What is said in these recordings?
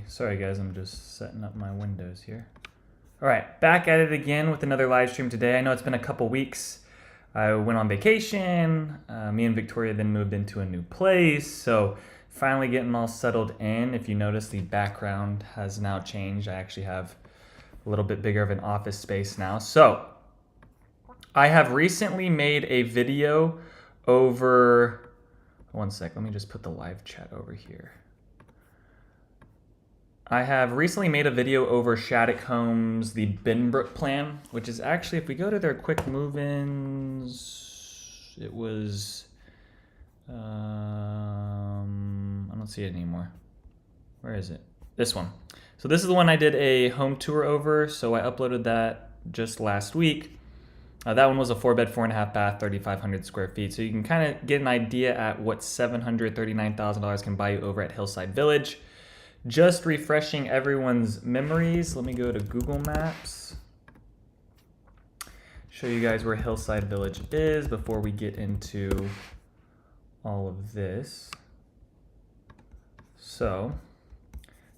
Sorry guys, I'm just setting up my windows here. All right, back at it again with another live stream today. I know it's been a couple weeks. I went on vacation. Me and Victoria then moved into a new place. So finally getting all settled in. If you notice, the background has now changed. I actually have a little bit bigger of an office space now. So I have recently made a video over, one sec, let me just put the live chat over here. I have recently made a video over Shaddock Homes, the Benbrook plan, which is actually, if we go to their quick move-ins, it was, I don't see it anymore. Where is it? This one. So this is the one I did a home tour over, so I uploaded that just last week. That one was a 4-bed, 4.5 bath, 3,500 square feet. So you can kind of get an idea at what $739,000 can buy you over at Hillside Village. Just refreshing everyone's memories. Let me go to Google Maps. Show you guys where Hillside Village is before we get into all of this. So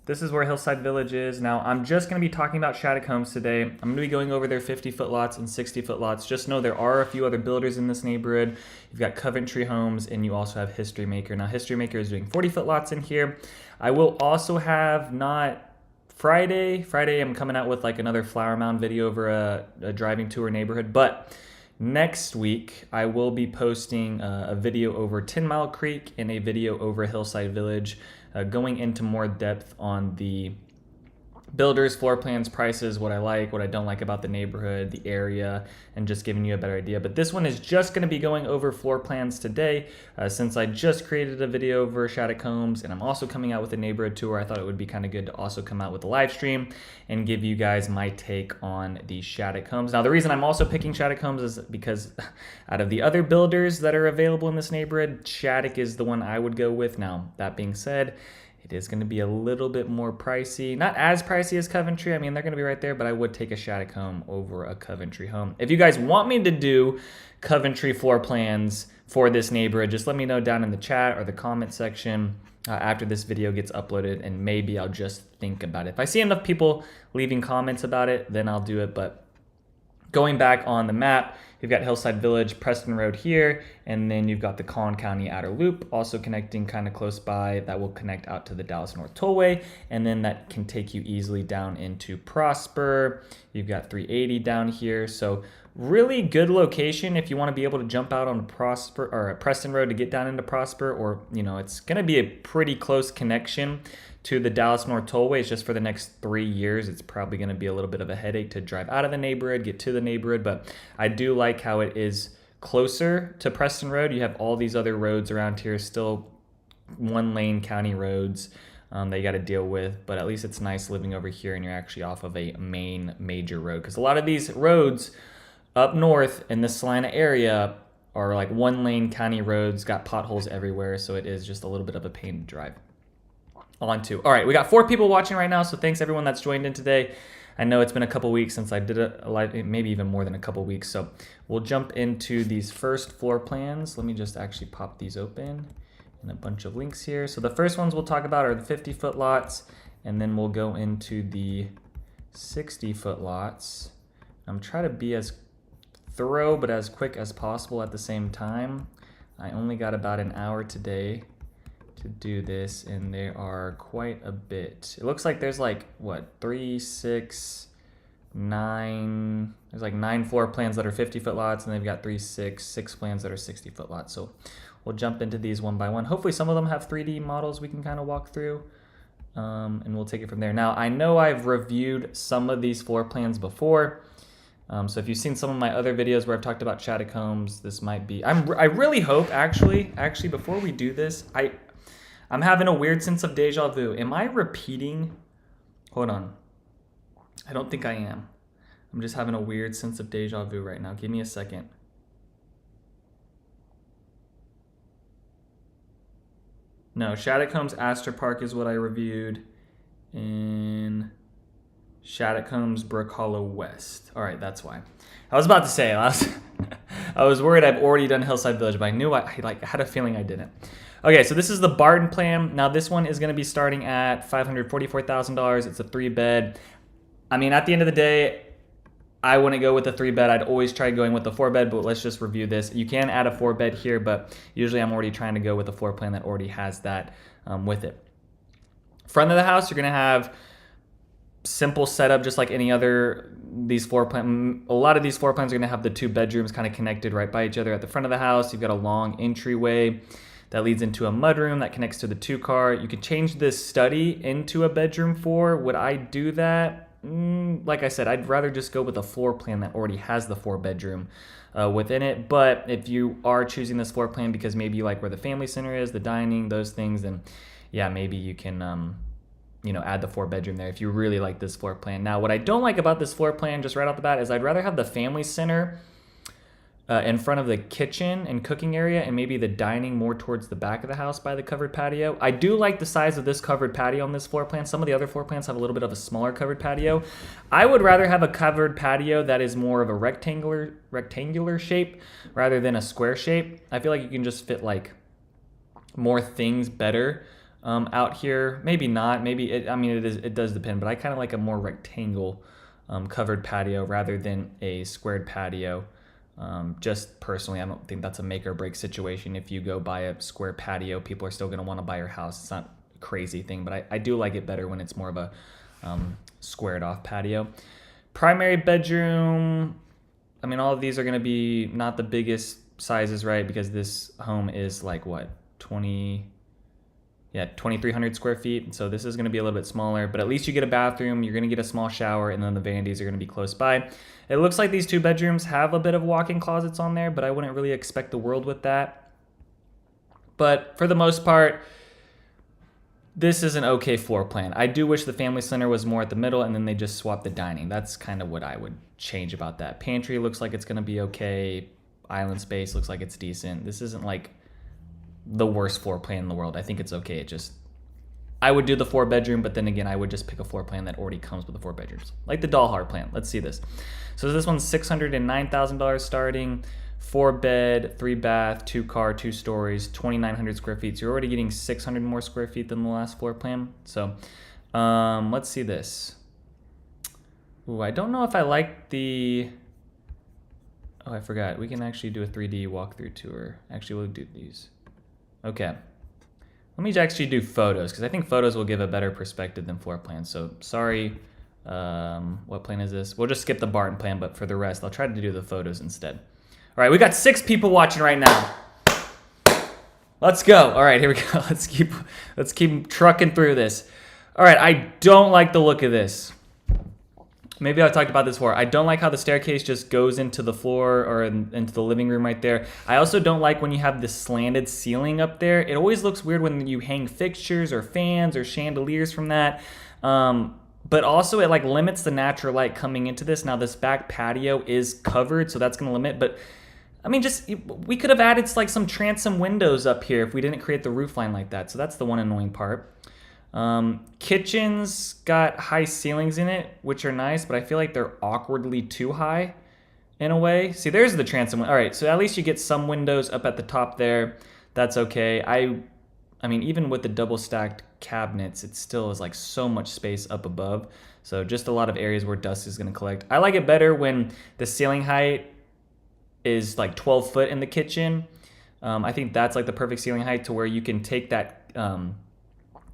this is where Hillside Village is. Now, I'm just going to be talking about Shaddock Homes today. I'm going to be going over their 50-foot lots and 60-foot lots. Just know there are a few other builders in this neighborhood. You've got Coventry Homes, and you also have History Maker. Now, History Maker is doing 40-foot lots in here. I will also have, not Friday. Friday, I'm coming out with like another Flower Mound video over a driving tour neighborhood. But next week, I will be posting a video over 10 Mile Creek and a video over Hillside Village, going into more depth on the builders, floor plans, prices, what I like, what I don't like about the neighborhood, the area, and just giving you a better idea. But this one is just going to be going over floor plans today, since I just created a video over Shaddock Homes, and I'm also coming out with a neighborhood tour. I thought it would be kind of good to also come out with a live stream and give you guys my take on the Shaddock Homes. Now, the reason I'm also picking Shaddock Homes is because out of the other builders that are available in this neighborhood, Shaddock is the one I would go with. Now, that being said, it is going to be a little bit more pricey. Not as pricey as Coventry. I mean, they're going to be right there, but I would take a Shaddock home over a Coventry home. If you guys want me to do Coventry floor plans for this neighborhood, just let me know down in the chat or the comment section after this video gets uploaded, and maybe I'll just think about it. If I see enough people leaving comments about it, then I'll do it. But going back on the map, you've got Hillside Village, Preston Road here, and then you've got the Collin County Outer Loop also connecting kind of close by. That will connect out to the Dallas North Tollway, and then that can take you easily down into Prosper. You've got 380 down here, so really good location if you want to be able to jump out on Prosper or Preston Road to get down into Prosper, or it's going to be a pretty close connection to the Dallas North Tollway. It's just for the next 3 years. It's probably going to be a little bit of a headache to drive out of the neighborhood, get to the neighborhood, but I do like how it is closer to Preston Road. You have all these other roads around here, still one-lane county roads that you got to deal with, but at least it's nice living over here and you're actually off of a main major road, because a lot of these roads up north in the Celina area are like one-lane county roads, got potholes everywhere, so it is just a little bit of a pain to drive onto. All right, we got 4 people watching right now, so thanks everyone that's joined in today. I know it's been a couple weeks since I did a live, maybe even more than a couple weeks, so we'll jump into these first floor plans. Let me just actually pop these open and a bunch of links here. So the first ones we'll talk about are the 50-foot lots, and then we'll go into the 60-foot lots. I'm trying to be as thorough but as quick as possible at the same time. I only got about an hour today to do this, and there are quite a bit. It looks like there's like, what, 3, 6, 9, there's like 9 floor plans that are 50-foot lots, and they've got 6 plans that are 60-foot lots. So we'll jump into these one by one. Hopefully some of them have 3D models we can kind of walk through, and we'll take it from there. Now, I know I've reviewed some of these floor plans before, so if you've seen some of my other videos where I've talked about Shaddock Homes, this might be, I really hope, actually before we do this, I'm having a weird sense of deja vu. Am I repeating? Hold on. I don't think I am. I'm just having a weird sense of deja vu right now. Give me a second. No, Shaddock Homes Astor Park is what I reviewed in Shaddock Homes Brook Hollow West. All right, that's why. I was about to say, I was worried I've already done Hillside Village, but I knew I had a feeling I didn't. Okay, so this is the Barton plan. Now this one is going to be starting at $544,000. It's a 3-bed. I mean, at the end of the day, I wouldn't go with a 3-bed. I'd always try going with a 4-bed, but let's just review this. You can add a 4-bed here, but usually I'm already trying to go with a floor plan that already has that with it. Front of the house, you're going to have simple setup just like any other these floor plan. A lot of these floor plans are going to have the 2 bedrooms kind of connected right by each other at the front of the house. You've got a long entryway that leads into a mudroom that connects to the 2-car. You could change this study into a bedroom 4. Would I do that? Like I said, I'd rather just go with a floor plan that already has the 4-bedroom within it. But if you are choosing this floor plan because maybe you like where the family center is, the dining, those things, then yeah, maybe you can add the 4-bedroom there if you really like this floor plan. Now, what I don't like about this floor plan just right off the bat is I'd rather have the family center in front of the kitchen and cooking area, and maybe the dining more towards the back of the house by the covered patio. I do like the size of this covered patio on this floor plan. Some of the other floor plans have a little bit of a smaller covered patio. I would rather have a covered patio that is more of a rectangular shape rather than a square shape. I feel like you can just fit like more things better out here. Maybe not. Maybe it does depend, but I kind of like a more rectangle covered patio rather than a squared patio. Just personally, I don't think that's a make or break situation. If you go buy a square patio, people are still going to want to buy your house. It's not a crazy thing, but I do like it better when it's more of a squared off patio. Primary bedroom, I mean, all of these are going to be not the biggest sizes, right? Because this home is like what, 2,300 square feet. So this is going to be a little bit smaller, but at least you get a bathroom, you're going to get a small shower, and then the vanities are going to be close by. It looks like these 2 bedrooms have a bit of walk-in closets on there, but I wouldn't really expect the world with that. But for the most part, this is an okay floor plan. I do wish the family center was more at the middle, and then they just swapped the dining. That's kind of what I would change about that. Pantry looks like it's going to be okay. Island space looks like it's decent. This isn't like the worst floor plan in the world. I think it's okay. I would do the 4-bedroom, but then again, I would just pick a floor plan that already comes with the 4 bedrooms, like the Dalhart plan. Let's see this. So this one's $609,000 starting, 4-bed, 3-bath, 2-car, 2 stories, 2,900 square feet. So you're already getting 600 more square feet than the last floor plan. So let's see this. Ooh, I don't know if I like the. Oh, I forgot. We can actually do a 3D walkthrough tour. Actually, we'll do these. Okay. Let me actually do photos, because I think photos will give a better perspective than floor plans. So sorry, what plan is this? We'll just skip the Barton plan, but for the rest, I'll try to do the photos instead. All right, we got 6 people watching right now. Let's go. All right, here we go. Let's keep trucking through this. All right, I don't like the look of this. Maybe I talked about this before. I don't like how the staircase just goes into the floor or into the living room right there. I also don't like when you have this slanted ceiling up there. It always looks weird when you hang fixtures or fans or chandeliers from that. But also it like limits the natural light coming into this. Now this back patio is covered, so that's going to limit. But I mean, we could have added like some transom windows up here if we didn't create the roof line like that. So that's the one annoying part. Kitchen's got high ceilings in it, which are nice, but I feel like they're awkwardly too high in a way. See, there's the transom. All right, so at least you get some windows up at the top there. That's okay. I mean, even with the double stacked cabinets, it still is like so much space up above. So just a lot of areas where dust is going to collect. I like it better when the ceiling height is like 12 foot in the kitchen. I think that's like the perfect ceiling height to where you can take that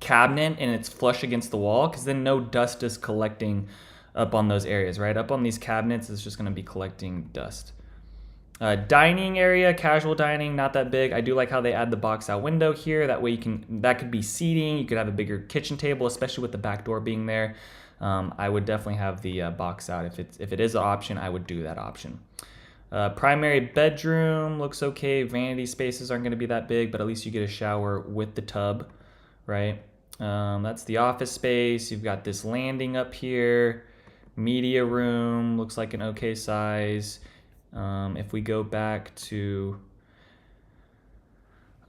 cabinet and it's flush against the wall, because then no dust is collecting up on those areas, right? Up on these cabinets, it's just going to be collecting dust. Dining area, casual dining, not that big. I do like how they add the box out window here. That way that could be seating. You could have a bigger kitchen table, especially with the back door being there. I would definitely have the box out. If it is an option, I would do that option. Primary bedroom looks okay. Vanity spaces aren't going to be that big, but at least you get a shower with the tub, right? That's the office space. You've got this landing up here. Media room looks like an okay size. If we go back to,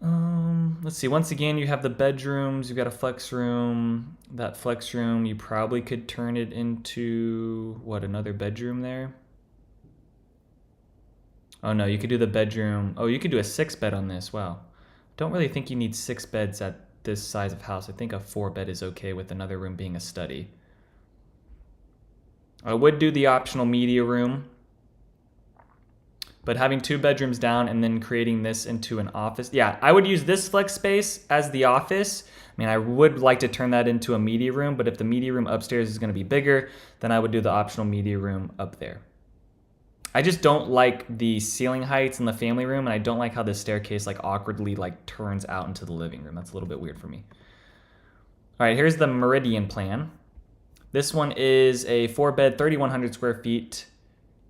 let's see, once again, you have the bedrooms. You've got a flex room. That flex room, you probably could turn it into, what, another bedroom there? Oh no, you could do the bedroom. Oh, you could do a 6-bed on this. Wow. Don't really think you need 6 beds at this size of house. I think a 4-bed is okay with another room being a study. I would do the optional media room, but having 2 bedrooms down and then creating this into an office. Yeah, I would use this flex space as the office. I mean, I would like to turn that into a media room, but if the media room upstairs is going to be bigger, then I would do the optional media room up there. I just don't like the ceiling heights in the family room, and I don't like how this staircase like awkwardly like turns out into the living room. That's a little bit weird for me. All right, here's the Meridian plan. This one is a 4-bed, 3,100 square feet,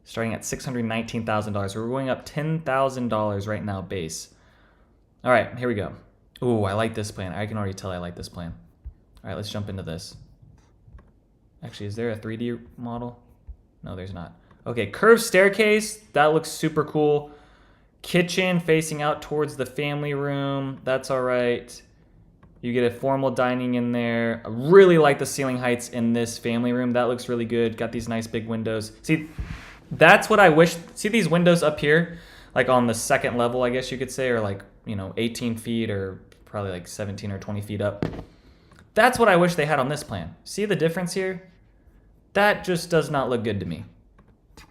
starting at $619,000. So we're going up $10,000 right now base. All right, here we go. Ooh, I like this plan. I can already tell I like this plan. All right, let's jump into this. Actually, is there a 3D model? No, there's not. Okay, curved staircase. That looks super cool. Kitchen facing out towards the family room. That's all right. You get a formal dining in there. I really like the ceiling heights in this family room. That looks really good. Got these nice big windows. See, that's what I wish. See these windows up here? Like on the second level, I guess you could say, or like, 18 feet or probably like 17 or 20 feet up. That's what I wish they had on this plan. See the difference here? That just does not look good to me.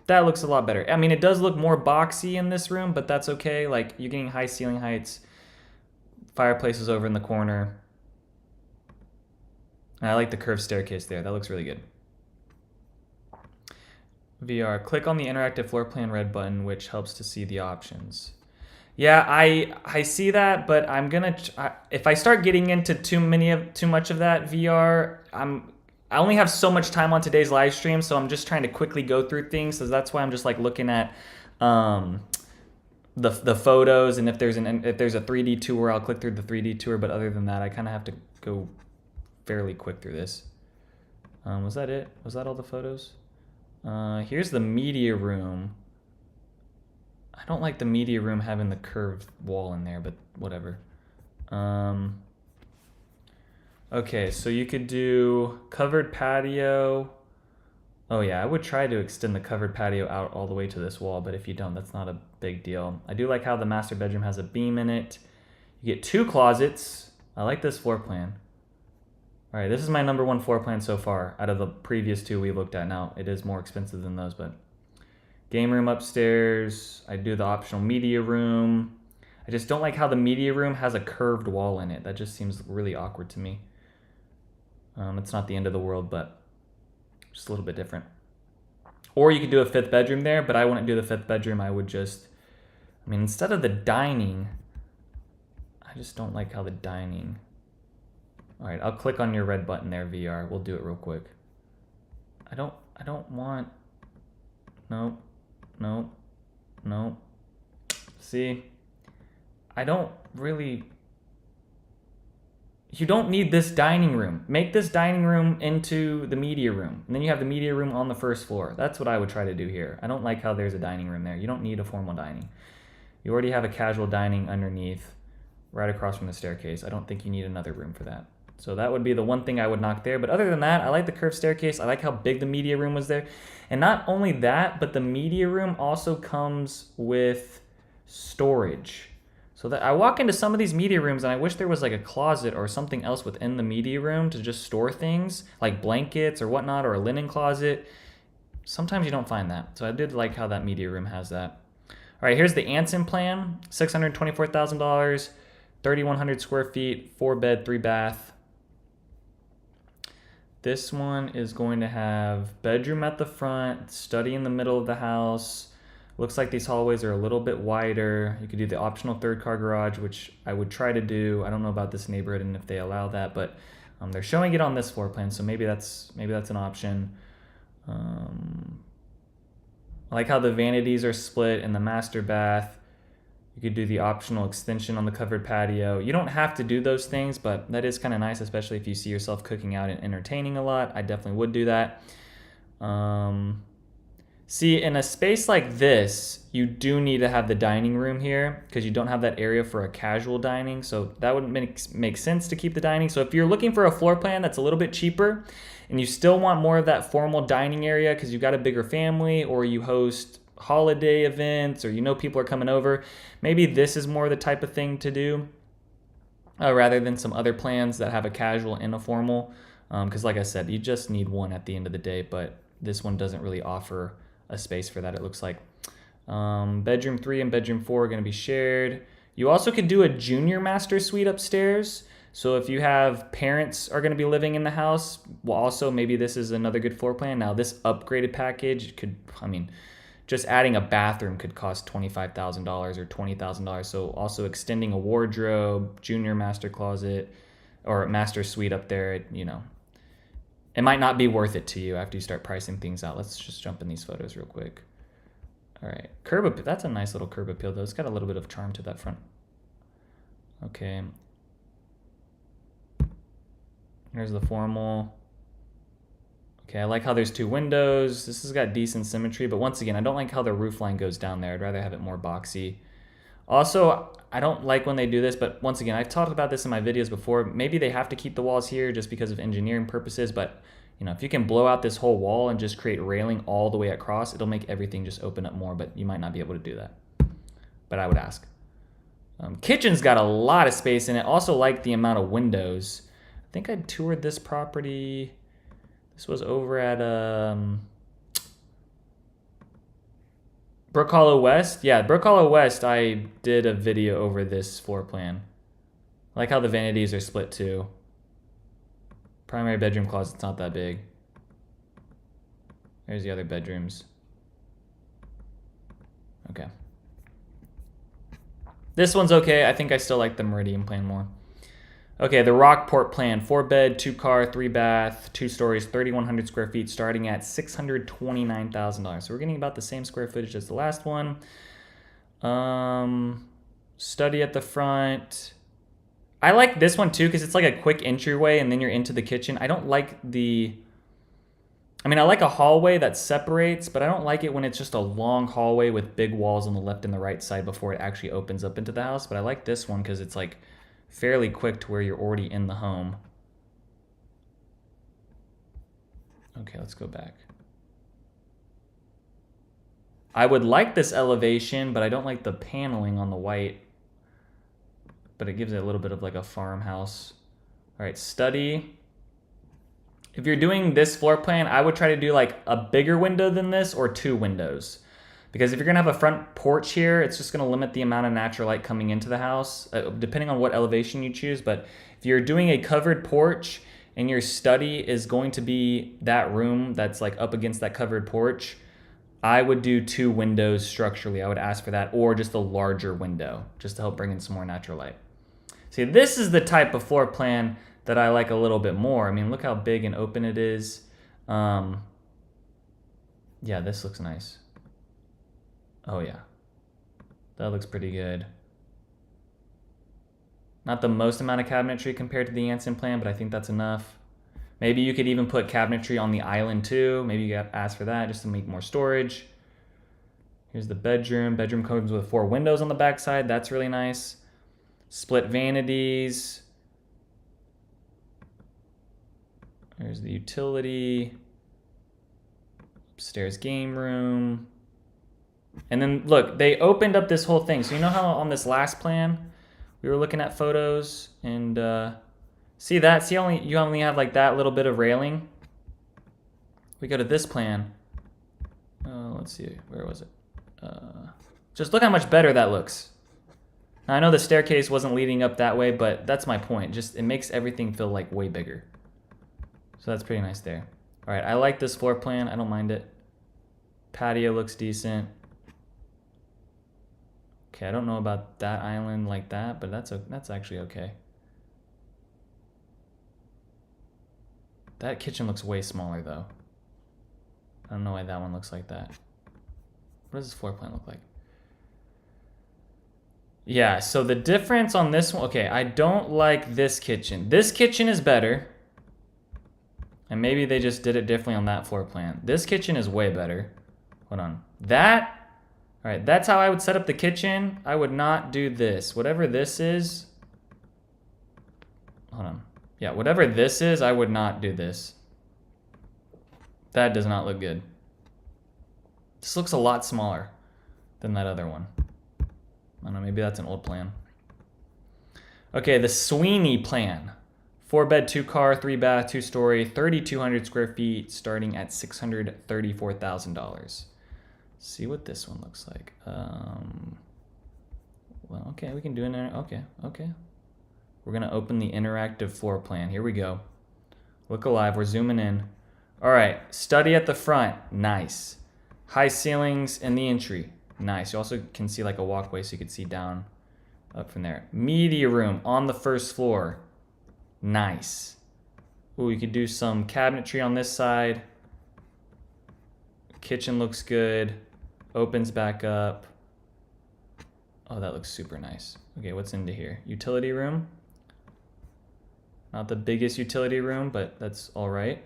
That looks a lot better. I mean, it does look more boxy in this room, but that's okay. Like, you're getting high ceiling heights. Fireplace is over in the corner. And I like the curved staircase there. That looks really good. VR. Click on the interactive floor plan red button, which helps to see the options. Yeah, I see that, but I'm gonna if I start getting into too much of that VR, I only have so much time on today's live stream, so I'm just trying to quickly go through things. So that's why I'm just like looking at the photos, and if there's a 3D tour, I'll click through the 3D tour. But other than that, I kind of have to go fairly quick through this. Was that it? Was that all the photos? Here's the media room. I don't like the media room having the curved wall in there, but whatever. Okay, so you could do covered patio. Oh yeah, I would try to extend the covered patio out all the way to this wall, but if you don't, that's not a big deal. I do like how the master bedroom has a beam in it. You get 2 closets. I like this floor plan. All right, this is my number 1 floor plan so far out of the previous 2 we looked at. Now, it is more expensive than those, but game room upstairs. I do the optional media room. I just don't like how the media room has a curved wall in it. That just seems really awkward to me. It's not the end of the world, but just a little bit different. Or you could do a 5th bedroom there, but I wouldn't do the 5th bedroom. I would just, instead of the dining, I just don't like how the dining. All right, I'll click on your red button there, VR. We'll do it real quick. I don't want, nope. See, I don't really, you don't need this dining room. Make this dining room into the media room, and then you have the media room on the 1st floor. That's what I would try to do here. I don't like how there's a dining room there. You don't need a formal dining. You already have a casual dining underneath, right across from the staircase. I don't think you need another room for that. So that would be the one thing I would knock there. But other than that, I like the curved staircase. I like how big the media room was there. And not only that, but the media room also comes with storage. So that I walk into some of these media rooms and I wish there was like a closet or something else within the media room to just store things like blankets or whatnot, or a linen closet. Sometimes you don't find that. So I did like how that media room has that. All right, here's the Anson plan. $624,000, 3,100 square feet, 4-bed, 3-bath. This one is going to have bedroom at the front, study in the middle of the house. Looks like these hallways are a little bit wider. You could do the optional 3rd-car garage, which I would try to do. I don't know about this neighborhood and if they allow that, but they're showing it on this floor plan, so maybe that's an option. I like how the vanities are split in the master bath. You could do the optional extension on the covered patio. You don't have to do those things, but that is kind of nice, especially if you see yourself cooking out and entertaining a lot. I definitely would do that. See, in a space like this, you do need to have the dining room here because you don't have that area for a casual dining. So that would make sense to keep the dining. So if you're looking for a floor plan that's a little bit cheaper and you still want more of that formal dining area because you've got a bigger family, or you host holiday events, or people are coming over, maybe this is more the type of thing to do. rather than some other plans that have a casual and a formal. Because like I said, you just need one at the end of the day, but this one doesn't really offer a space for that, it looks like. Bedroom 3 and bedroom 4 are going to be shared. You also could do a junior master suite upstairs. So if you have parents are going to be living in the house, well, also maybe this is another good floor plan. Now this upgraded package could, I mean, just adding a bathroom could cost $25,000 or $20,000. So also extending a wardrobe, junior master closet, or master suite up there, you know, it might not be worth it to you after you start pricing things out. Let's just jump in these photos real quick. All right, curb appeal. That's a nice little curb appeal though. It's got a little bit of charm to that front. Okay. Here's the formal. Okay, I like how there's 2 windows. This has got decent symmetry, but once again, I don't like how the roof line goes down there. I'd rather have it more boxy. Also, I don't like when they do this, but once again, I've talked about this in my videos before. Maybe they have to keep the walls here just because of engineering purposes, but you know, if you can blow out this whole wall and just create railing all the way across, it'll make everything just open up more, but you might not be able to do that. But I would ask. Kitchen's got a lot of space in it. Also like the amount of windows. I think I toured this property. This was over at Brook Hollow West. Yeah, Brook Hollow West, I did a video over this floor plan. I like how the vanities are split too. Primary bedroom closet's not that big. There's the other bedrooms. Okay. This one's okay. I think I still like the Meridian plan more. Okay, the Rockport plan, 4 bed, 2 car, 3 bath, 2 stories, 3,100 square feet, starting at $629,000. So we're getting about the same square footage as the last one. Study at the front. I like this one too because it's like a quick entryway and then you're into the kitchen. I don't like the, I mean, I like a hallway that separates, but I don't like it when it's just a long hallway with big walls on the left and the right side before it actually opens up into the house. But I like this one because it's like fairly quick to where you're already in the home. Okay, let's go back. I would like this elevation, but I don't like the paneling on the white. But it gives it a little bit of like a farmhouse. All right, study. If you're doing this floor plan, I would try to do like a bigger window than this or 2 windows. Because if you're gonna have a front porch here, it's just gonna limit the amount of natural light coming into the house, depending on what elevation you choose. But if you're doing a covered porch and your study is going to be that room that's like up against that covered porch, I would do 2 windows structurally. I would ask for that, or just a larger window, just to help bring in some more natural light. See, this is the type of floor plan that I like a little bit more. I mean, look how big and open it is. Yeah, this looks nice. Oh yeah, that looks pretty good. Not the most amount of cabinetry compared to the Anson plan, but I think that's enough. Maybe you could even put cabinetry on the island too. Maybe you could ask for that just to make more storage. Here's the bedroom. Bedroom comes with 4 windows on the back side. That's really nice. Split vanities. There's the utility. Upstairs game room. And then look, they opened up this whole thing. So you know how on this last plan, we were looking at photos and see that? See, you only have like that little bit of railing. We go to this plan. Let's see, where was it? Just look how much better that looks. Now, I know the staircase wasn't leading up that way, but that's my point. Just it makes everything feel like way bigger. So that's pretty nice there. All right, I like this floor plan. I don't mind it. Patio looks decent. Okay, I don't know about that island like that, but that's actually okay. That kitchen looks way smaller though. I don't know why that one looks like that. What does this floor plan look like? Yeah, so the difference on this one, okay, I don't like this kitchen. This kitchen is better. And maybe they just did it differently on that floor plan. This kitchen is way better. Hold on. That, all right, that's how I would set up the kitchen. I would not do this. Whatever this is, hold on. Yeah, whatever this is, I would not do this. That does not look good. This looks a lot smaller than that other one. I don't know, maybe that's an old plan. Okay, the Sweeney plan. 4-bed, 2-car, 3-bath, 2-story, 3,200 square feet, starting at $634,000. See what this one looks like. Well, okay, we can do an okay. We're gonna open the interactive floor plan. Here we go. Look alive. We're zooming in. All right, study at the front. Nice. High ceilings in the entry. Nice. You also can see like a walkway, so you can see down up from there. Media room on the first floor. Nice. Ooh, you could do some cabinetry on this side. Kitchen looks good. Opens back up. Oh, that looks super nice. Okay, what's into here? Utility room. Not the biggest utility room, but that's all right.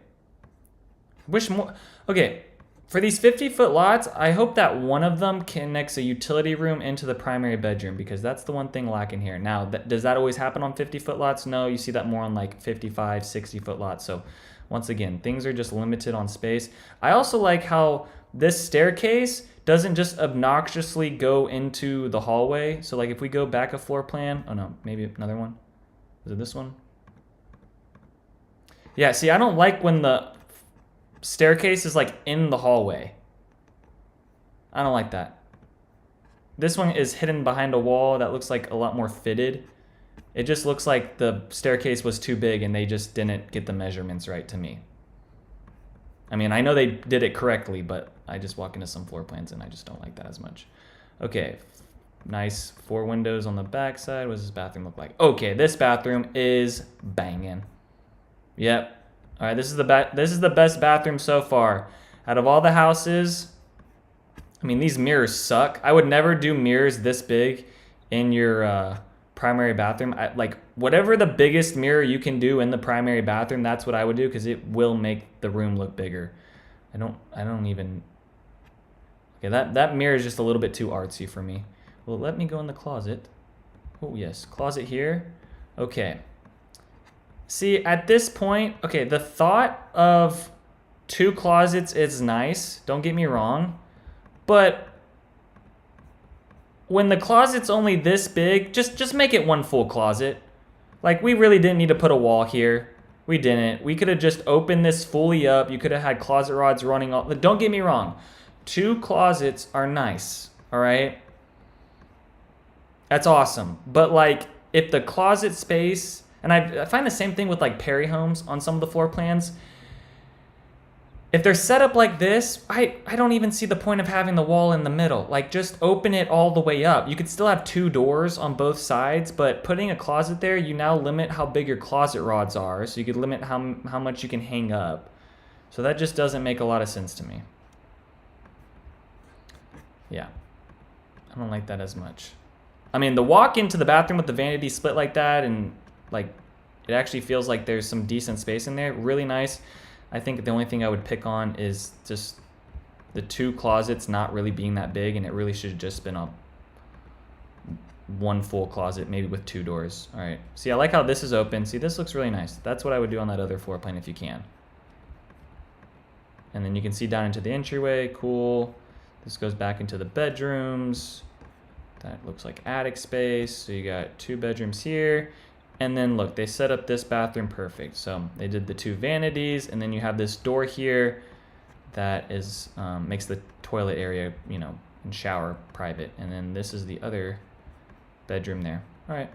Wish more. Okay, for these 50-foot lots, I hope that one of them connects a utility room into the primary bedroom, because that's the one thing lacking here. Now, does that always happen on 50-foot lots? No, you see that more on like 55, 60-foot lots. So once again, things are just limited on space. I also like how this staircase doesn't just obnoxiously go into the hallway. So like if we go back a floor plan, oh no, maybe another one. Is it this one? Yeah, see, I don't like when the staircase is like in the hallway. I don't like that. This one is hidden behind a wall that looks like a lot more fitted. It just looks like the staircase was too big and they just didn't get the measurements right to me. I mean, I know they did it correctly, but I just walk into some floor plans and I just don't like that as much. Okay, nice 4 windows on the back side. What does this bathroom look like? Okay, this bathroom is banging. Yep. All right, this is the best bathroom so far. Out of all the houses, I mean, these mirrors suck. I would never do mirrors this big in your primary bathroom. Like, whatever the biggest mirror you can do in the primary bathroom, that's what I would do, because it will make the room look bigger. I don't even... Okay, that mirror is just a little bit too artsy for me. Well, let me go in the closet. Oh, yes, closet here. Okay. See, at this point, okay, the thought of 2 closets is nice. Don't get me wrong. But when the closet's only this big, just make it 1 full closet. Like, we really didn't need to put a wall here. We didn't. We could have just opened this fully up. You could have had closet rods running all. Don't get me wrong. 2 closets are nice, all right? That's awesome. But, like, if the closet space... And I find the same thing with like Perry homes on some of the floor plans. If they're set up like this, I don't even see the point of having the wall in the middle. Like, just open it all the way up. You could still have 2 doors on both sides, but putting a closet there, you now limit how big your closet rods are. So you could limit how much you can hang up. So that just doesn't make a lot of sense to me. Yeah, I don't like that as much. I mean, the walk into the bathroom with the vanity split like that, and like, it actually feels like there's some decent space in there. Really nice. I think the only thing I would pick on is just the 2 closets not really being that big, and it really should have just been a 1 full closet, maybe with 2 doors. All right. See, I like how this is open. See, this looks really nice. That's what I would do on that other floor plan if you can. And then you can see down into the entryway. Cool. This goes back into the bedrooms. That looks like attic space. So you got 2 bedrooms here. And then look, they set up this bathroom perfect. So they did the 2 vanities, and then you have this door here that is makes the toilet area, you know, and shower private. And then this is the other bedroom there. All right.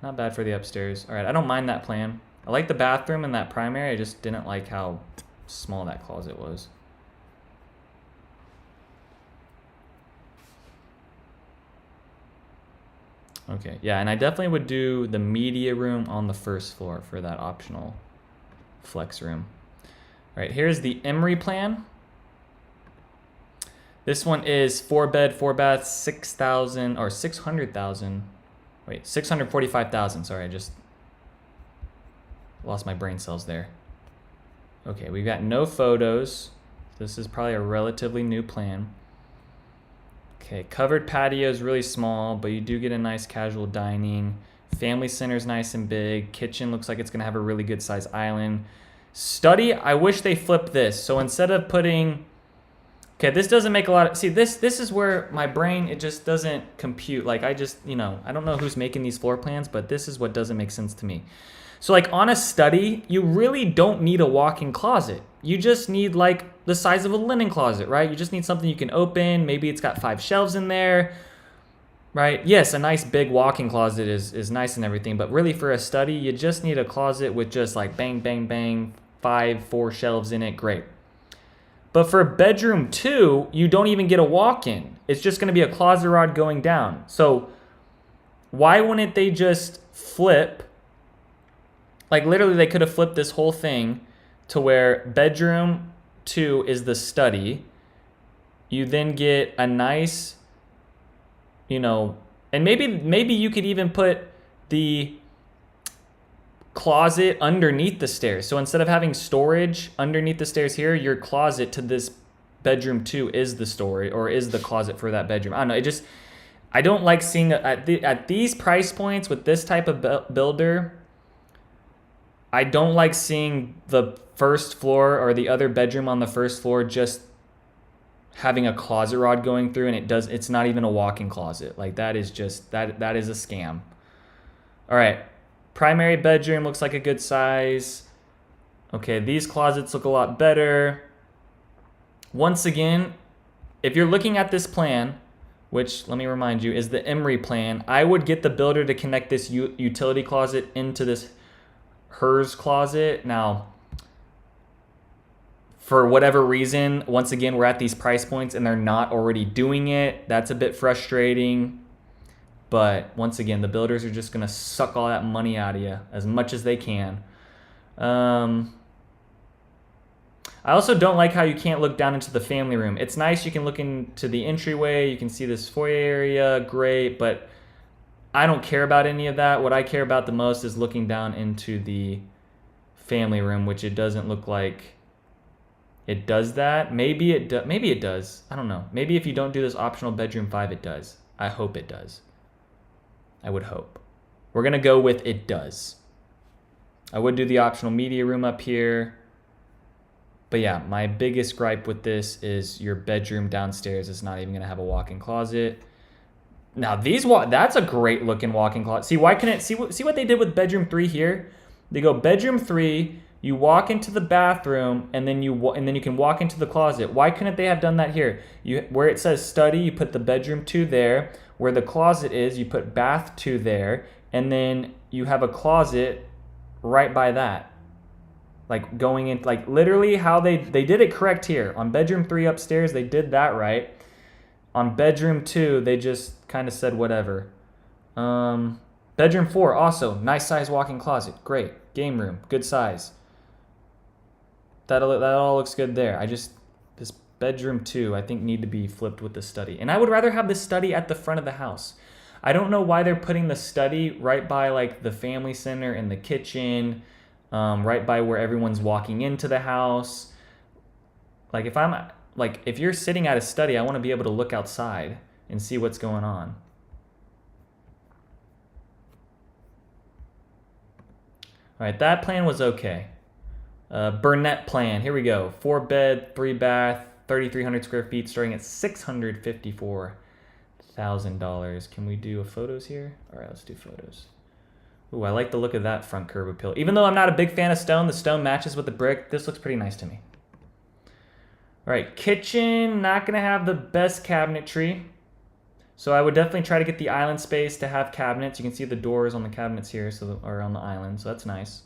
Not bad for the upstairs. All right, I don't mind that plan. I like the bathroom and that primary. I just didn't like how small that closet was. Okay, yeah, and I definitely would do the media room on the first floor for that optional flex room. All right, here's the Emery plan. This one is 4-bed, 4-bath, 6,000 or 600,000. Wait, 645,000. Sorry, I just lost my brain cells there. Okay, we've got no photos. This is probably a relatively new plan. Okay, covered patio is really small, but you do get a nice casual dining. Family center is nice and big. Kitchen looks like it's gonna have a really good size island. Study, I wish they flipped this. So instead of putting Okay, this doesn't make a lot of, see, this is where my brain, it just doesn't compute. Like, I just, you know, I don't know who's making these floor plans, but this is what doesn't make sense to me. So like on a study, you really don't need a walk-in closet. You just need like the size of a linen closet, right? You just need something you can open. Maybe it's got 5 shelves in there, right? Yes, a nice big walk-in closet is nice and everything, but really for a study, you just need a closet with just like bang, bang, bang, 4 shelves in it, great. But for bedroom 2, you don't even get a walk-in. It's just gonna be a closet rod going down. So why wouldn't they just flip? Like literally they could have flipped this whole thing to where bedroom 2 is the study. You then get a nice, you know, and maybe you could even put the closet underneath the stairs. So instead of having storage underneath the stairs here, your closet to this bedroom 2 is the storage or is the closet for that bedroom. I don't know. I don't like seeing at these price points with this type of builder. I don't like seeing the first floor or the other bedroom on the first floor just having a closet rod going through, and it's not even a walk-in closet. Like that is just that is a scam. All right. Primary bedroom looks like a good size. Okay, these closets look a lot better. Once again, if you're looking at this plan, which let me remind you is the Emery plan, I would get the builder to connect this utility closet into this hers closet. Now, for whatever reason, once again, we're at these price points and they're not already doing it. That's a bit frustrating. But once again, the builders are just going to suck all that money out of you as much as they can. I also don't like how you can't look down into the family room. It's nice you can look into the entryway. You can see this foyer area. Great. But I don't care about any of that. What I care about the most is looking down into the family room, which it doesn't look like it does that. Maybe it does. I don't know. Maybe if you don't do this optional bedroom 5, it does. I hope it does. I would hope. We're going to go with it does. I would do the optional media room up here. But yeah, my biggest gripe with this is your bedroom downstairs is not even going to have a walk-in closet. Now that's a great looking walk-in closet. See, why couldn't see what they did with bedroom 3 here? They go bedroom 3, you walk into the bathroom, and then you can walk into the closet. Why couldn't they have done that here? Where it says study, you put the bedroom 2 there. Where the closet is, you put bath 2 there, and then you have a closet right by that. Like going in, like literally how they did it correct here. On bedroom 3 upstairs, they did that right. On bedroom 2, they just kind of said whatever. Bedroom 4, also nice size walk-in closet. Great. Game room, good size. That all looks good there. This bedroom 2, I think need to be flipped with the study. And I would rather have the study at the front of the house. I don't know why they're putting the study right by like the family center and the kitchen, right by where everyone's walking into the house. Like if you're sitting at a study, I want to be able to look outside and see what's going on. All right, that plan was okay. Burnet plan, here we go. 4 bed, 3 bath, 3,300 square feet, starting at $654,000. Can we do photos here? All right, let's do photos. Ooh, I like the look of that front curb appeal. Even though I'm not a big fan of stone, the stone matches with the brick. This looks pretty nice to me. All right, kitchen, not gonna have the best cabinetry. So I would definitely try to get the island space to have cabinets. You can see the doors on the cabinets here, or on the island, so that's nice.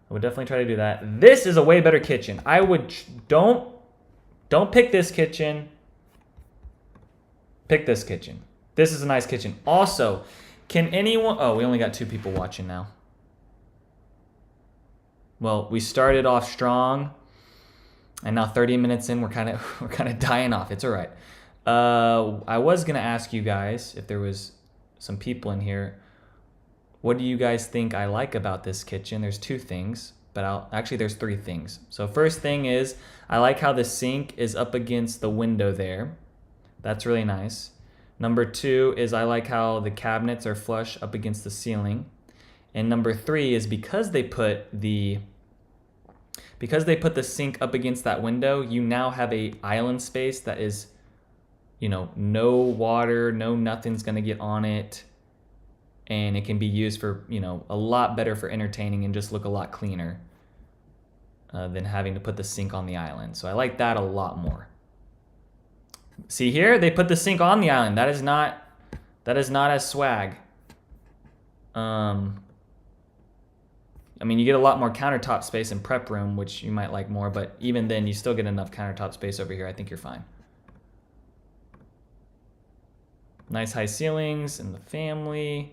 I would definitely try to do that. This is a way better kitchen. I would, don't pick this kitchen. Pick this kitchen. This is a nice kitchen. Also, can anyone, oh, we only got 2 people watching now. Well, we started off strong, and now 30 minutes in, we're kind of dying off. It's all right. I was gonna ask you guys if there was some people in here. What do you guys think I like about this kitchen? There's 2 things, but there's 3 things. So first thing is, I like how the sink is up against the window there. That's really nice. Number 2 is I like how the cabinets are flush up against the ceiling. And number 3 is because they put the because they put the sink up against that window, you now have a island space that is, you know, no water, no nothing's gonna get on it. And it can be used for, you know, a lot better for entertaining and just look a lot cleaner than having to put the sink on the island. So I like that a lot more. See here, they put the sink on the island. That is not as swag. I mean, you get a lot more countertop space in prep room, which you might like more, but even then you still get enough countertop space over here. I think you're fine. Nice high ceilings in the family.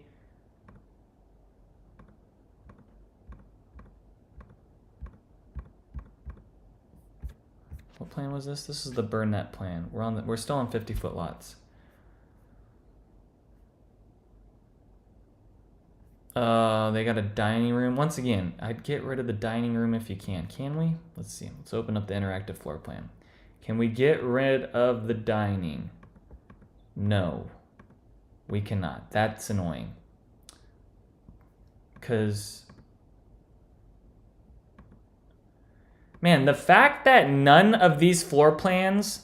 What plan was this? This is the Burnet plan. We're still on 50-foot lots. They got a dining room. Once again, I'd get rid of the dining room if you can. Can we? Let's see. Let's open up the interactive floor plan. Can we get rid of the dining? No, we cannot. That's annoying. Because, man, the fact that none of these floor plans,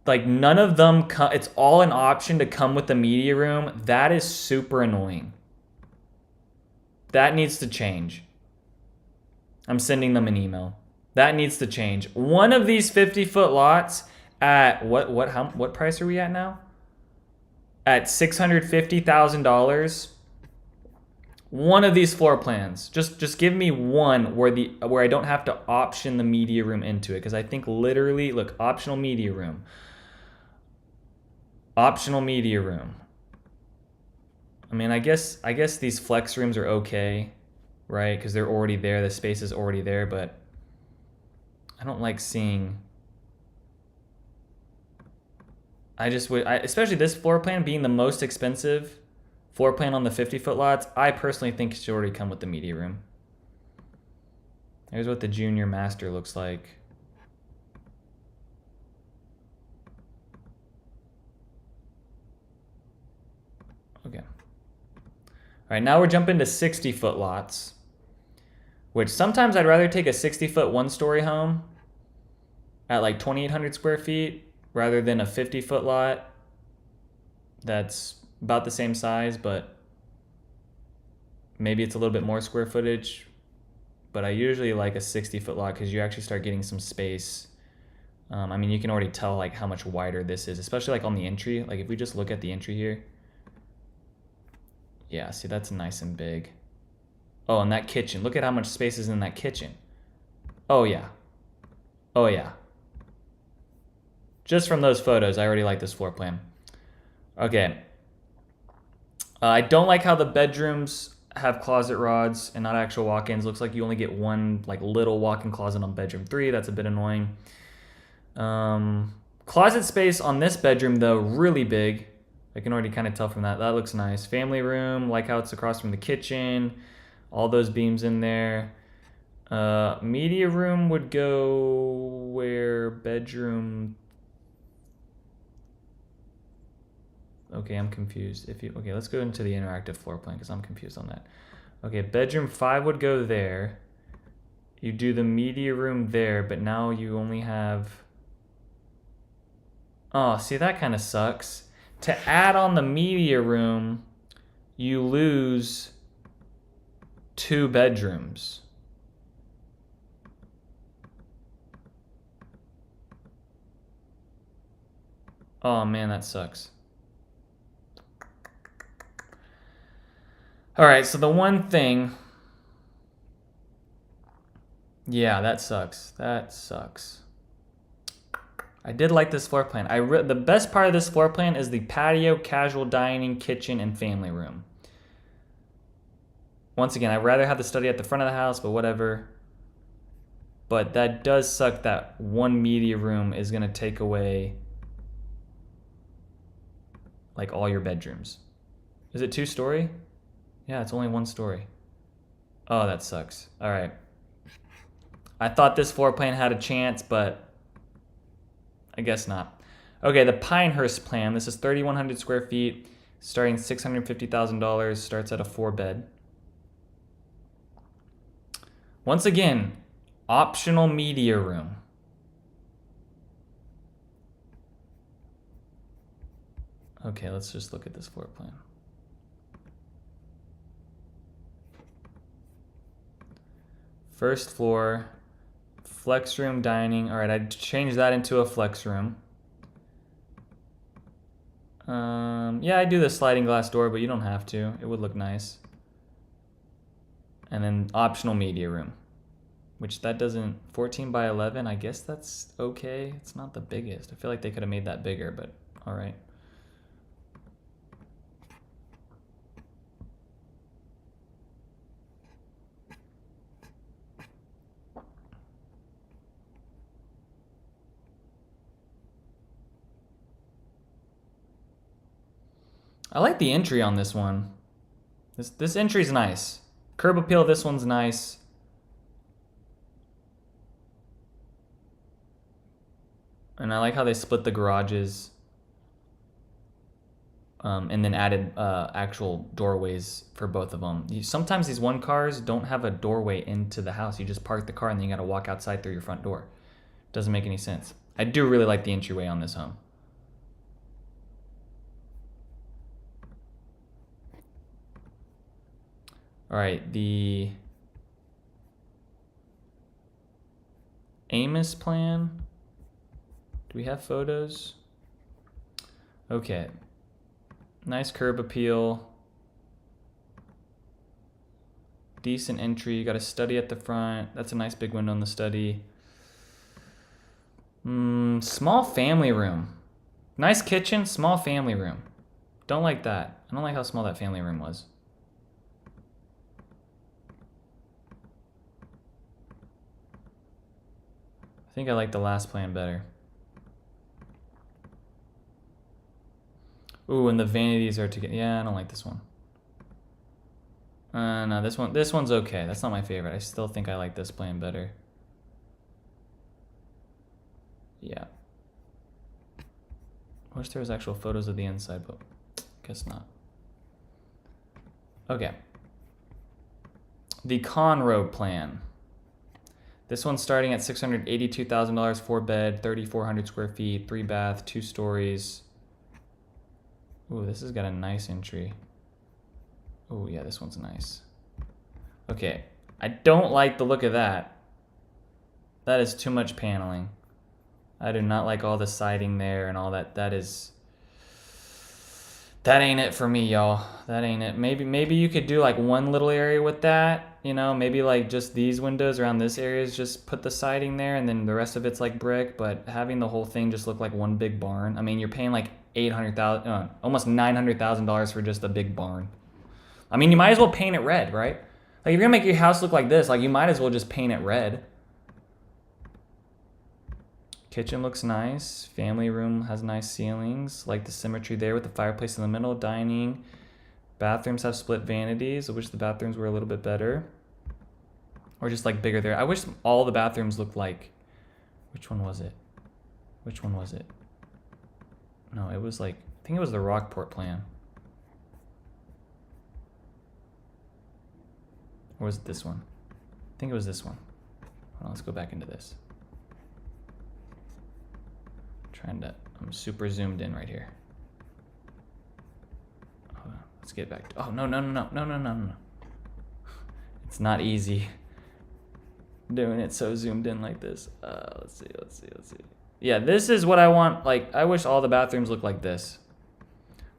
like none of them, it's all an option to come with the media room, that is super annoying. That needs to change. I'm sending them an email. That needs to change. One of these 50-foot lots at what price are we at now? At $650,000. One of these floor plans. Just give me one where I don't have to option the media room into it, because I think literally, look, optional media room. Optional media room. I mean, I guess these flex rooms are okay, right? Because they're already there. The space is already there, but I don't like seeing. Especially this floor plan being the most expensive floor plan on the 50-foot lots, I personally think it should already come with the media room. Here's what the junior master looks like. Okay. All right, now we're jumping to 60-foot lots, which sometimes I'd rather take a 60-foot one-story home at like 2,800 square feet rather than a 50-foot lot that's about the same size, but maybe it's a little bit more square footage. But I usually like a 60-foot lot because you actually start getting some space. I mean, you can already tell like how much wider this is, especially like on the entry. Like if we just look at the entry here. Yeah, see, that's nice and big. Oh, and that kitchen. Look at how much space is in that kitchen. Oh, yeah. Oh, yeah. Just from those photos, I already like this floor plan. Okay. I don't like how the bedrooms have closet rods and not actual walk-ins. Looks like you only get one like little walk-in closet on bedroom 3. That's a bit annoying. Closet space on this bedroom, though, really big. I can already kind of tell from that. That looks nice. Family room, like how it's across from the kitchen. All those beams in there. Media room would go where bedroom... Okay, I'm confused. Okay, let's go into the interactive floor plan because I'm confused on that. Okay, bedroom 5 would go there. You do the media room there, but now you only have... Oh, see, that kind of sucks. To add on the media room, you lose 2 bedrooms. Oh man, that sucks. All right, so the one thing, yeah, that sucks. That sucks. I did like this floor plan. The best part of this floor plan is the patio, casual dining, kitchen, and family room. Once again, I'd rather have the study at the front of the house, but whatever. But that does suck that one media room is going to take away like all your bedrooms. Is it 2-story? Yeah, it's only 1 story. Oh, that sucks. All right. I thought this floor plan had a chance, but I guess not. Okay, the Pinehurst plan. This is 3,100 square feet, starting $650,000, starts at a 4-bed. Once again, optional media room. Okay, let's just look at this floor plan. First floor, flex room, dining. All right, I'd change that into a flex room. Yeah, I do the sliding glass door, but you don't have to. It would look nice. And then optional media room, which that doesn't, 14 by 11, I guess that's okay. It's not the biggest. I feel like they could have made that bigger, but all right. I like the entry on this one. This entry's nice. Curb appeal, this one's nice. And I like how they split the garages. And then added actual doorways for both of them. Sometimes these one cars don't have a doorway into the house. You just park the car and then you gotta walk outside through your front door. Doesn't make any sense. I do really like the entryway on this home. All right, the Ames plan. Do we have photos? Okay. Nice curb appeal. Decent entry. You got a study at the front. That's a nice big window in the study. Small family room. Nice kitchen, small family room. Don't like that. I don't like how small that family room was. I think I like the last plan better. Ooh, and the vanities are together. Yeah, I don't like this one. No, this one's okay. That's not my favorite. I still think I like this plan better. Yeah. I wish there was actual photos of the inside, but guess not. Okay. The Conroe plan. This one's starting at $682,000, 4-bed, 3,400 square feet, 3-bath, 2 stories. Ooh, this has got a nice entry. Oh yeah, this one's nice. Okay, I don't like the look of that. That is too much paneling. I do not like all the siding there and all that. That ain't it for me, y'all. That ain't it. Maybe you could do like one little area with that. You know, maybe like just these windows around this area is just put the siding there and then the rest of it's like brick. But having the whole thing just look like one big barn. I mean, you're paying like $800,000, almost $900,000 for just a big barn. I mean, you might as well paint it red, right? Like if you're gonna make your house look like this, like you might as well just paint it red. Kitchen looks nice. Family room has nice ceilings. Like the symmetry there with the fireplace in the middle. Dining. Bathrooms have split vanities. I wish the bathrooms were a little bit better. Or just like bigger there. I wish all the bathrooms looked like... Which one was it? Which one was it? No, it was like... I think it was the Rockport plan. Or was it this one? I think it was this one. Hold on, let's go back into this. I'm super zoomed in right here. Hold on, let's get back to, oh, no. It's not easy doing it so zoomed in like this. Let's see. Yeah, this is what I want. Like, I wish all the bathrooms look like this.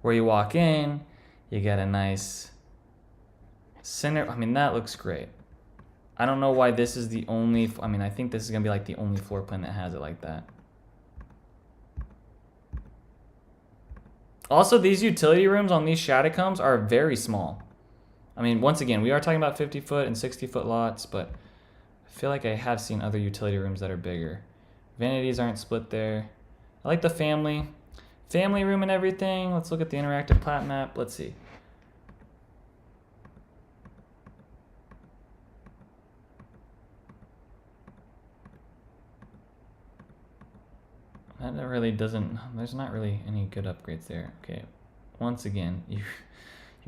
Where you walk in, you get a nice center. I mean, that looks great. I don't know why this is the only, I mean, I think this is gonna be like the only floor plan that has it like that. Also, these utility rooms on these Shaddock homes are very small. I mean, once again, we are talking about 50-foot and 60-foot lots, but I feel like I have seen other utility rooms that are bigger. Vanities aren't split there. I like the family room and everything. Let's look at the interactive plat map. Let's see. That really doesn't, there's not really any good upgrades there. Okay, once again, you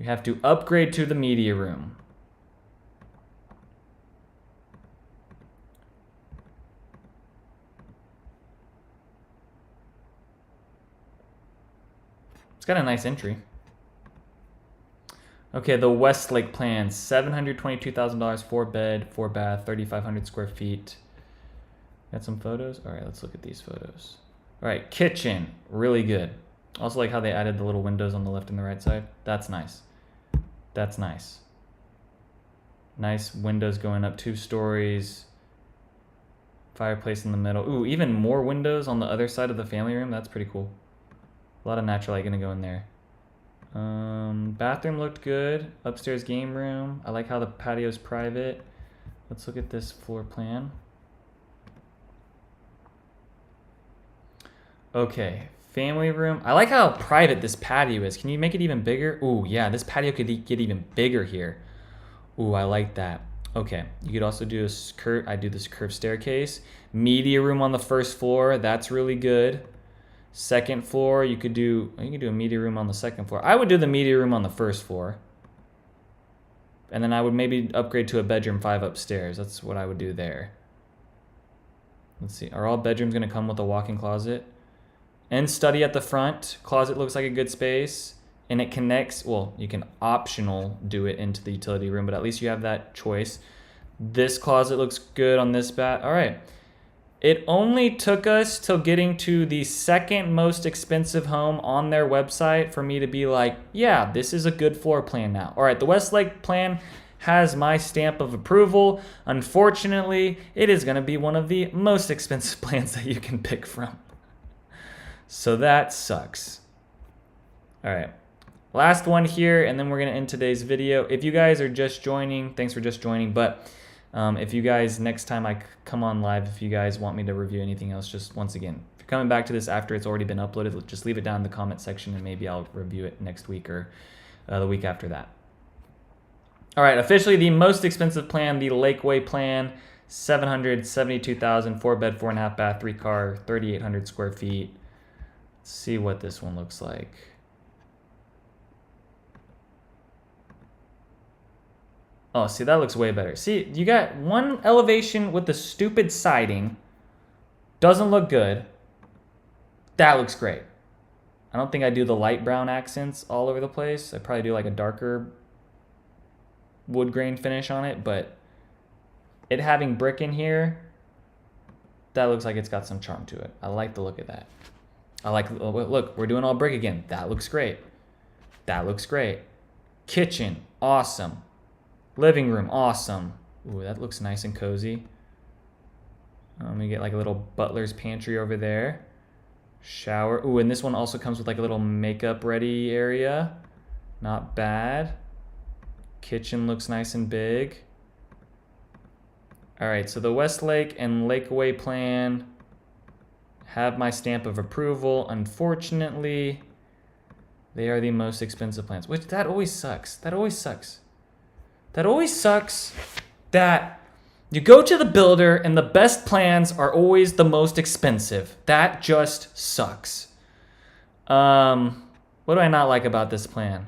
have to upgrade to the media room. It's got a nice entry. Okay, the Westlake plan, $722,000, 4 bed, 4 bath, 3,500 square feet. Got some photos? All right, let's look at these photos. All right, kitchen, really good. Also like how they added the little windows on the left and the right side. That's nice. That's nice. Nice windows going up 2 stories. Fireplace in the middle. Ooh, even more windows on the other side of the family room. That's pretty cool. A lot of natural light gonna go in there. Bathroom looked good. Upstairs game room. I like how the patio's private. Let's look at this floor plan. Okay, family room. I like how private this patio is. Can you make it even bigger? Ooh, yeah, this patio could get even bigger here. Ooh, I like that. Okay, you could also do I do this curved staircase. Media room on the first floor. That's really good. Second floor, you could do a media room on the second floor. I would do the media room on the first floor. And then I would maybe upgrade to a bedroom 5 upstairs. That's what I would do there. Let's see. Are all bedrooms going to come with a walk-in closet? And study at the front. Closet looks like a good space. And it connects, well, you can optional do it into the utility room, but at least you have that choice. This closet looks good on this bath. All right. It only took us till getting to the second most expensive home on their website for me to be like, yeah, this is a good floor plan now. All right, the Westlake plan has my stamp of approval. Unfortunately, it is going to be one of the most expensive plans that you can pick from. So that sucks. All right, last one here, and then we're going to end today's video. If you guys are just joining, thanks for just joining, but if you guys, next time I come on live, if you guys want me to review anything else, just once again, if you're coming back to this after it's already been uploaded, just leave it down in the comment section and maybe I'll review it next week or the week after that. All right, officially the most expensive plan, the Lakeway plan, $772,000, 4 bed, 4.5 bath, 3 car, 3,800 square feet. Let's see what this one looks like. Oh, see, that looks way better. See, you got one elevation with the stupid siding. Doesn't look good. That looks great. I don't think I do the light brown accents all over the place. I probably do like a darker wood grain finish on it, but it having brick in here, that looks like it's got some charm to it. I like the look of that. I like, look, we're doing all brick again. That looks great. That looks great. Kitchen, awesome. Living room, awesome. Ooh, that looks nice and cozy. We get like a little butler's pantry over there. Shower. Ooh, and this one also comes with like a little makeup ready area. Not bad. Kitchen looks nice and big. All right, so the Westlake and Lakeway plan have my stamp of approval. Unfortunately, they are the most expensive plans, which that always sucks. That always sucks. That always sucks that you go to the builder and the best plans are always the most expensive. That just sucks. What do I not like about this plan?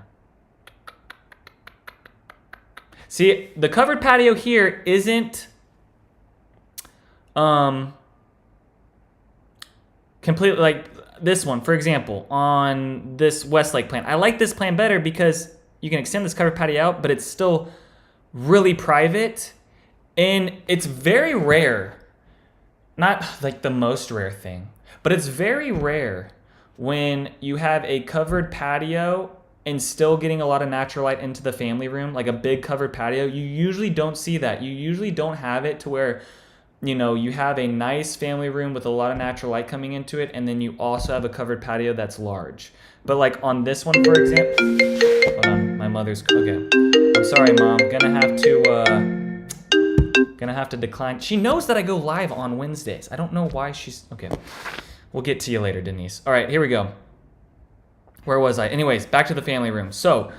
See, the covered patio here isn't completely like this one, for example, on this Westlake plan. I like this plan better because you can extend this covered patio out, but it's still really private, and it's very rare, not like the most rare thing, but it's very rare when you have a covered patio and still getting a lot of natural light into the family room, like a big covered patio. You usually don't see that. You usually don't have it to where, you know, you have a nice family room with a lot of natural light coming into it, and then you also have a covered patio that's large. But like on this one, for example, hold on, my mother's, okay. I'm sorry, Mom. Gonna have to decline. She knows that I go live on Wednesdays. I don't know why she's, okay. We'll get to you later, Denise. All right, here we go. Where was I? Anyways, back to the family room. So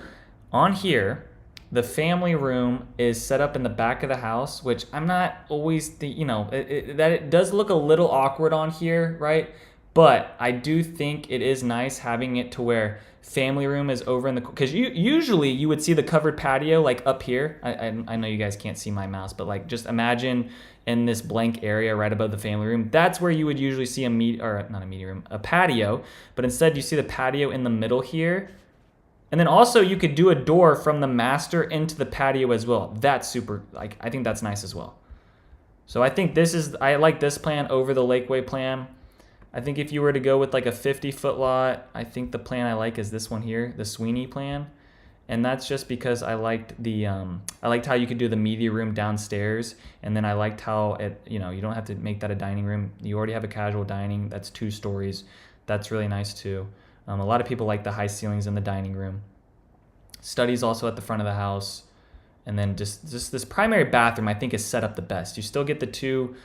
on here, the family room is set up in the back of the house, which I'm not always, it does look a little awkward on here, right? But I do think it is nice having it to where family room is over in the, because usually you would see the covered patio like up here. I know you guys can't see my mouse, but like just imagine in this blank area right above the family room. That's where you would usually see a patio, but instead you see the patio in the middle here. And then also you could do a door from the master into the patio as well. That's super, like, I think that's nice as well. So I think I like this plan over the Lakeway plan. I think if you were to go with like a 50-foot lot, I think the plan I like is this one here, the Sweeney plan. And that's just because I liked how you could do the media room downstairs, and then I liked how you don't have to make that a dining room. You already have a casual dining that's 2 stories. That's really nice too. A lot of people like the high ceilings in the dining room. Study's also at the front of the house, and then just this primary bathroom I think is set up the best. You still get the 2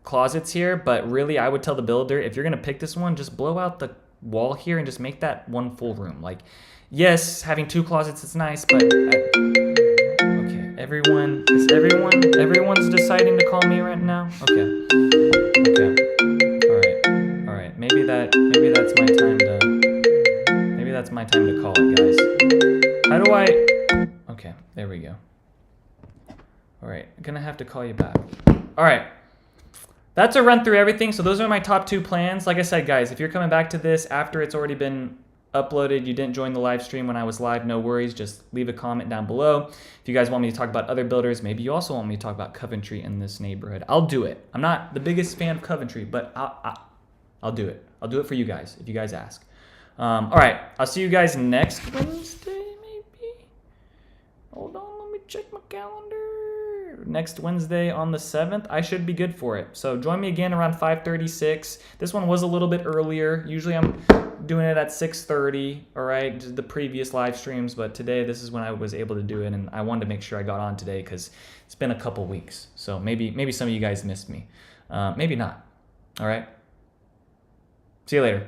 closets here, but really I would tell the builder, if you're gonna pick this one, just blow out the wall here and just make that one full room. Like, yes, having 2 closets is nice, but okay, everyone's deciding to call me right now. Okay, all right. Maybe that's my time to call it, guys. How do I? Okay, there we go. All right, I'm gonna have to call you back. All right. That's a run through everything. So those are my top 2 plans. Like I said, guys, if you're coming back to this after it's already been uploaded, you didn't join the live stream when I was live, no worries. Just leave a comment down below. If you guys want me to talk about other builders, maybe you also want me to talk about Coventry in this neighborhood, I'll do it. I'm not the biggest fan of Coventry, but I'll do it. I'll do it for you guys if you guys ask. All right, I'll see you guys next Wednesday, maybe. Hold on, let me check my calendar. Next Wednesday on the 7th, I should be good for it. So join me again around 5:36. This one was a little bit earlier. Usually I'm doing it at 6:30, all right, just the previous live streams, but today this is when I was able to do it, and I wanted to make sure I got on today because it's been a couple weeks. So maybe some of you guys missed me. Maybe not. All right. See you later.